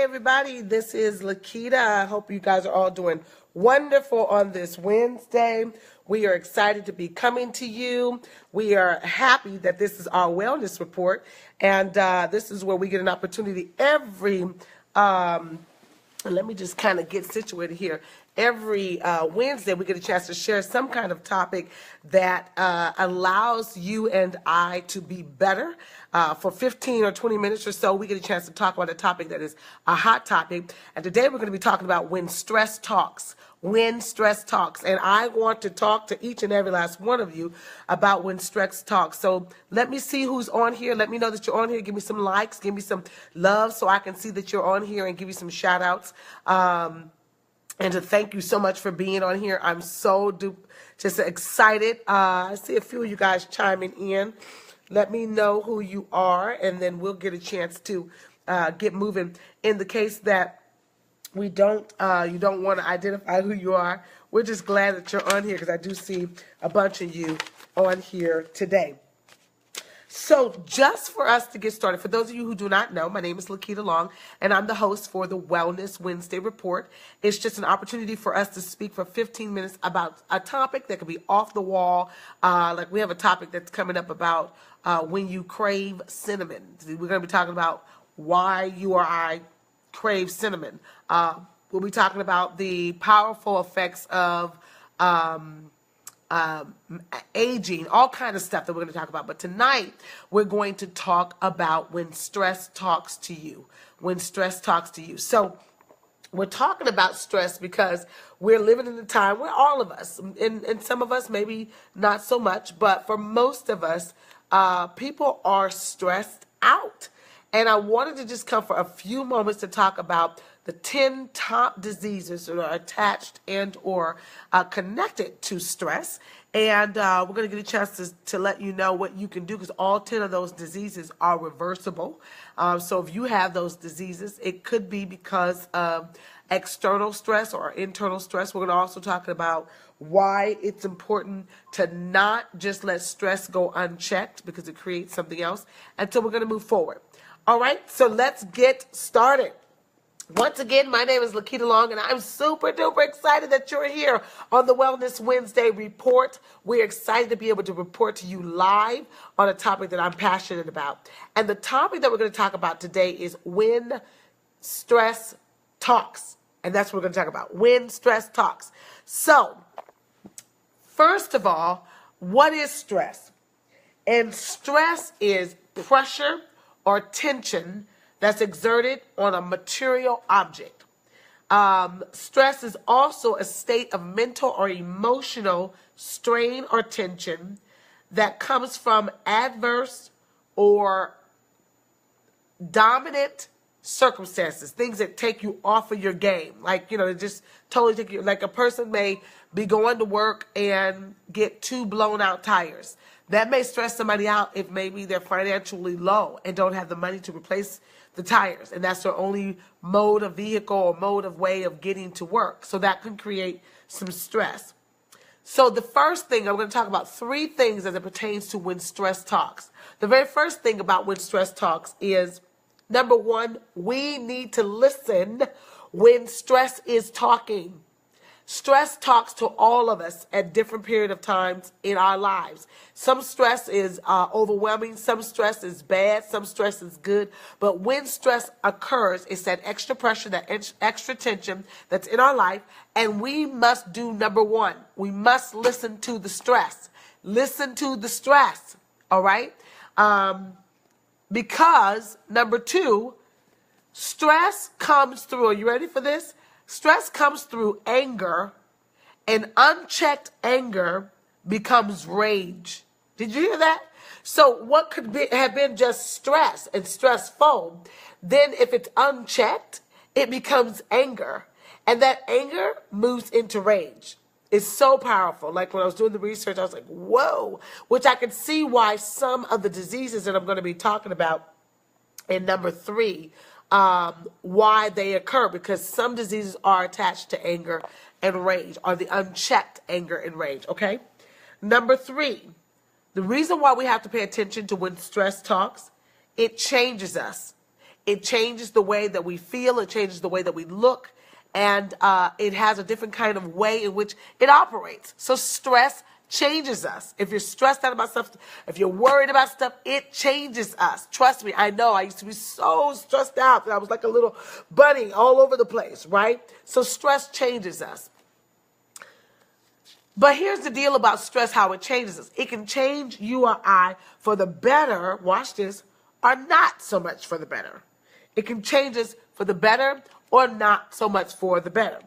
everybody. This is Lakita. I hope you guys are all doing wonderful on this Wednesday. We are excited to be coming to you. We are happy that this is our wellness report, and this is where we get an opportunity every let me just kind of get situated here. Every Wednesday, we get a chance to share some kind of topic that allows you and I to be better. For 15 or 20 minutes or so, we get a chance to talk about a topic that is a hot topic. And today we're going to be talking about when stress talks. When stress talks. And I want to talk to each and every last one of you about when stress talks. So let me see who's on here. Let me know that you're on here. Give me some likes. Give me some love so I can see that you're on here and give you some shout outs. And to thank you so much for being on here. I'm so just excited. I see a few of you guys chiming in. Let me know who you are, and then we'll get a chance to get moving. In the case that you don't want to identify who you are, we're just glad that you're on here because I do see a bunch of you on here today. So just for us to get started, for those of you who do not know, my name is Lakita Long, and I'm the host for the Wellness Wednesday Report. It's just an opportunity for us to speak for 15 minutes about a topic that could be off the wall. Like we have a topic that's coming up about when you crave cinnamon. We're going to be talking about why you or I crave cinnamon. We'll be talking about the powerful effects of aging, all kind of stuff that we're going to talk about. But tonight we're going to talk about when stress talks to you. When stress talks to you. So we're talking about stress because we're living in a time where all of us, and some of us maybe not so much, but for most of us, people are stressed out. And I wanted to just come for a few moments to talk about the 10 top diseases that are attached and or connected to stress. And we're going to get a chance to let you know what you can do because all 10 of those diseases are reversible. So if you have those diseases, it could be because of external stress or internal stress. We're going to also talk about why it's important to not just let stress go unchecked because it creates something else. And so we're going to move forward. All right, so let's get started. Once again, my name is Lakita Long, and I'm super duper excited that you're here on the Wellness Wednesday Report. We're excited to be able to report to you live on a topic that I'm passionate about. And the topic that we're going to talk about today is when stress talks. And that's what we're going to talk about, when stress talks. So, first of all, what is stress? And stress is pressure or tension that's exerted on a material object. Stress is also a state of mental or emotional strain or tension that comes from adverse or dominant circumstances, things that take you off of your game. Like, just totally take you, like a person may be going to work and get 2 blown out tires. That may stress somebody out if maybe they're financially low and don't have the money to replace the tires. And that's their only mode of vehicle or mode of way of getting to work. So that can create some stress. So the first thing, I'm going to talk about 3 things as it pertains to when stress talks. The very first thing about when stress talks is, number 1, we need to listen when stress is talking. Stress talks to all of us at different period of times in our lives. Some stress is overwhelming. Some stress is bad. Some stress is good. But when stress occurs, it's that extra pressure, that extra tension that's in our life. And we must do number 1. We must listen to the stress. Listen to the stress. All right? Because number 2, stress comes through. Are you ready for this? Stress comes through anger, and unchecked anger becomes rage. Did you hear that? So what could have been just stress and stressful, then if it's unchecked, it becomes anger. And that anger moves into rage. It's so powerful. Like when I was doing the research, I was like, whoa, which I could see why some of the diseases that I'm going to be talking about in number 3, why they occur, because some diseases are attached to anger and rage, or the unchecked anger and rage, okay? Number 3, the reason why we have to pay attention to when stress talks, it changes us. It changes the way that we feel. It changes the way that we look. And it has a different kind of way in which it operates. So stress changes us. If you're stressed out about stuff, if you're worried about stuff, it changes us. Trust me, I know. I used to be so stressed out that I was like a little bunny all over the place, right? So stress changes us. But here's the deal about stress, how it changes us. It can change you or I for the better, watch this, or not so much for the better. It can change us for the better or not so much for the better.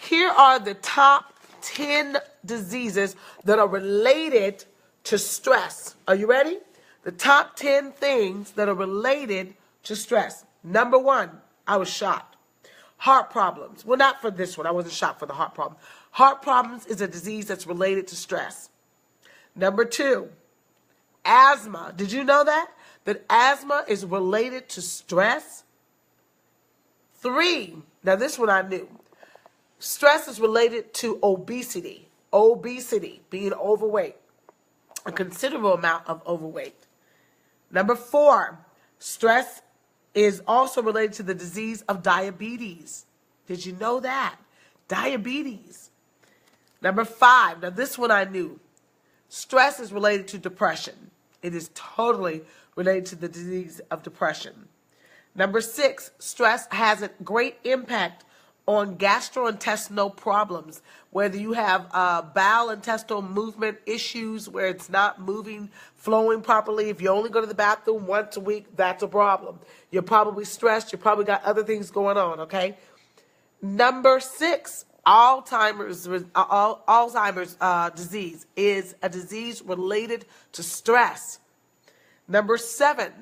Here are the top 10 diseases that are related to stress. Are you ready? The top 10 things that are related to stress. Number 1, I was shocked. Heart problems. Well, not for this one. I wasn't shocked for the heart problem. Heart problems is a disease that's related to stress. Number 2, asthma. Did you know that? That asthma is related to stress? 3, now this one I knew. Stress is related to obesity. Obesity, being overweight. A considerable amount of overweight. Number 4, stress is also related to the disease of diabetes. Did you know that? Diabetes. Number 5, now this one I knew. Stress is related to depression. It is totally related to the disease of depression. Number 6, stress has a great impact on gastrointestinal problems, whether you have bowel intestinal movement issues where it's not moving, flowing properly. If you only go to the bathroom once a week, that's a problem. You're probably stressed. You probably got other things going on, okay? Number 6, Alzheimer's disease is a disease related to stress. Number 7,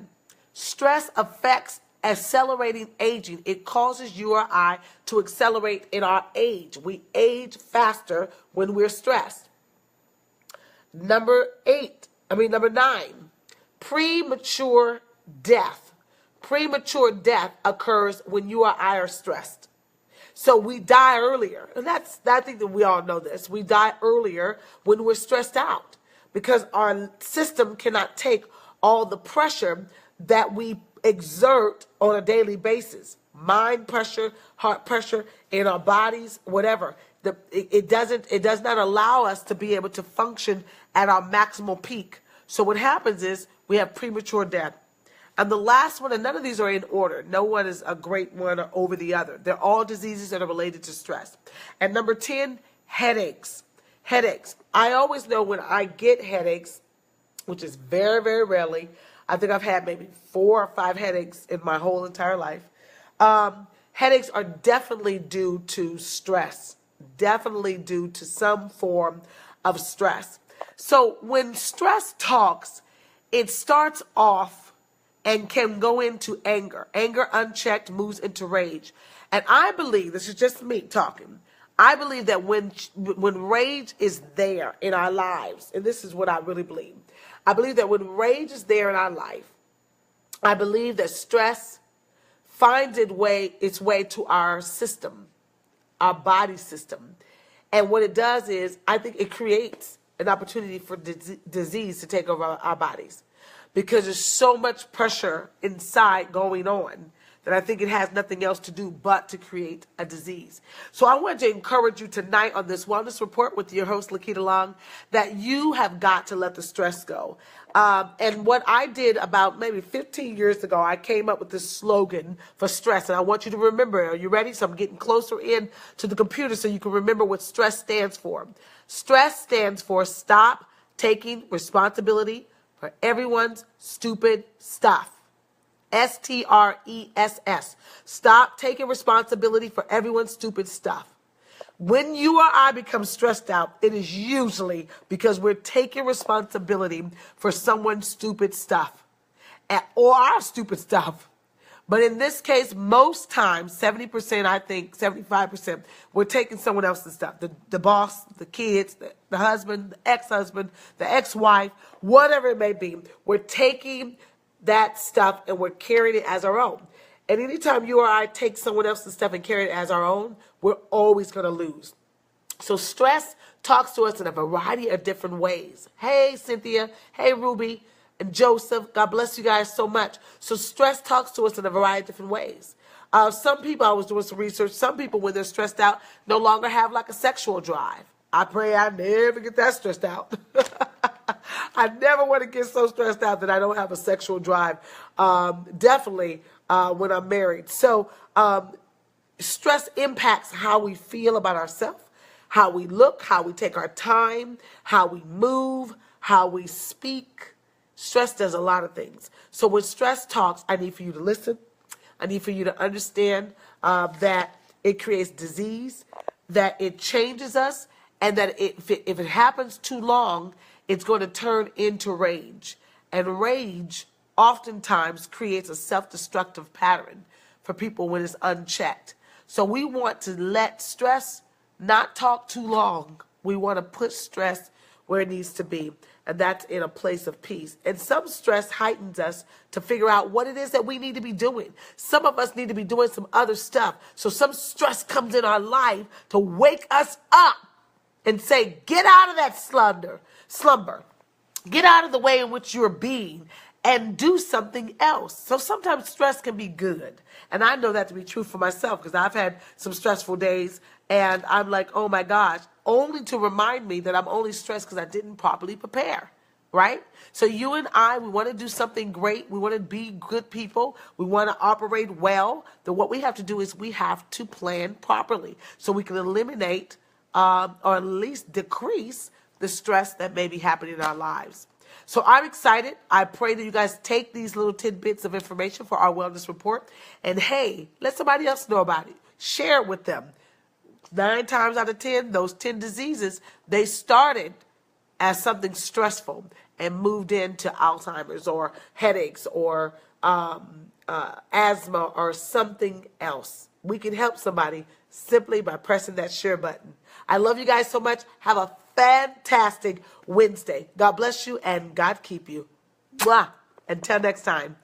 stress affects accelerating aging. It causes you or I to accelerate in our age. We age faster when we're stressed. Number 9, premature death. Premature death occurs when you or I are stressed. So we die earlier. And I think that we all know this. We die earlier when we're stressed out because our system cannot take all the pressure that we exert on a daily basis. Mind pressure, heart pressure in our bodies, whatever. It does not allow us to be able to function at our maximal peak. So what happens is we have premature death. And the last one, and none of these are in order. No one is a great one or over the other. They're all diseases that are related to stress. And number 10, headaches. Headaches. I always know when I get headaches, which is very, very rarely. I think I've had maybe 4 or 5 headaches in my whole entire life. Headaches are definitely due to stress. Definitely due to some form of stress. So when stress talks, it starts off and can go into anger. Anger unchecked moves into rage. And I believe, this is just me talking, I believe that when rage is there in our lives, and this is what I really believe, I believe that when rage is there in our life, I believe that stress finds its way to our system, our body system. And what it does is, I think it creates an opportunity for disease to take over our bodies. Because there's so much pressure inside going on that I think it has nothing else to do but to create a disease. So I want to encourage you tonight on this Wellness Report with your host, Lakita Long, that you have got to let the stress go. And what I did about maybe 15 years ago, I came up with this slogan for stress. And I want you to remember, are you ready? So I'm getting closer in to the computer so you can remember what stress stands for. Stress stands for stop taking responsibility for everyone's stupid stuff. STRESS. Stop taking responsibility for everyone's stupid stuff. When you or I become stressed out, it is usually because we're taking responsibility for someone's stupid stuff or our stupid stuff. But in this case, most times, 70%, I think, 75%, we're taking someone else's stuff. The boss, the kids, the husband, the ex-wife, whatever it may be. We're taking that stuff and we're carrying it as our own. And anytime you or I take someone else's stuff and carry it as our own, we're always going to lose. So stress talks to us in a variety of different ways. Hey, Cynthia. Hey, Ruby. and Joseph. God bless you guys so much. So stress talks to us in a variety of different ways. Some people, I was doing some research, some people when they're stressed out no longer have like a sexual drive. I pray I never get that stressed out. I never want to get so stressed out that I don't have a sexual drive. Definitely when I'm married. So stress impacts how we feel about ourselves, how we look, how we take our time, how we move, how we speak. Stress does a lot of things. So when stress talks, I need for you to listen. I need for you to understand that it creates disease, that it changes us, and that if it happens too long, it's going to turn into rage. And rage oftentimes creates a self-destructive pattern for people when it's unchecked. So we want to let stress not talk too long. We want to put stress where it needs to be, and that's in a place of peace. And some stress heightens us to figure out what it is that we need to be doing. Some of us need to be doing some other stuff. So some stress comes in our life to wake us up and say, get out of that slumber. Get out of the way in which you're being and do something else. So sometimes stress can be good. And I know that to be true for myself because I've had some stressful days and I'm like, oh my gosh, only to remind me that I'm only stressed because I didn't properly prepare, right? So you and I, we want to do something great. We want to be good people. We want to operate well. Then what we have to do is we have to plan properly so we can eliminate or at least decrease the stress that may be happening in our lives. So I'm excited. I pray that you guys take these little tidbits of information for our wellness report. And hey, let somebody else know about it. Share it with them. 9 times out of 10, those 10 diseases, they started as something stressful and moved into Alzheimer's or headaches or asthma or something else. We can help somebody simply by pressing that share button. I love you guys so much. Have a fantastic Wednesday. God bless you and God keep you. Mwah. Until next time.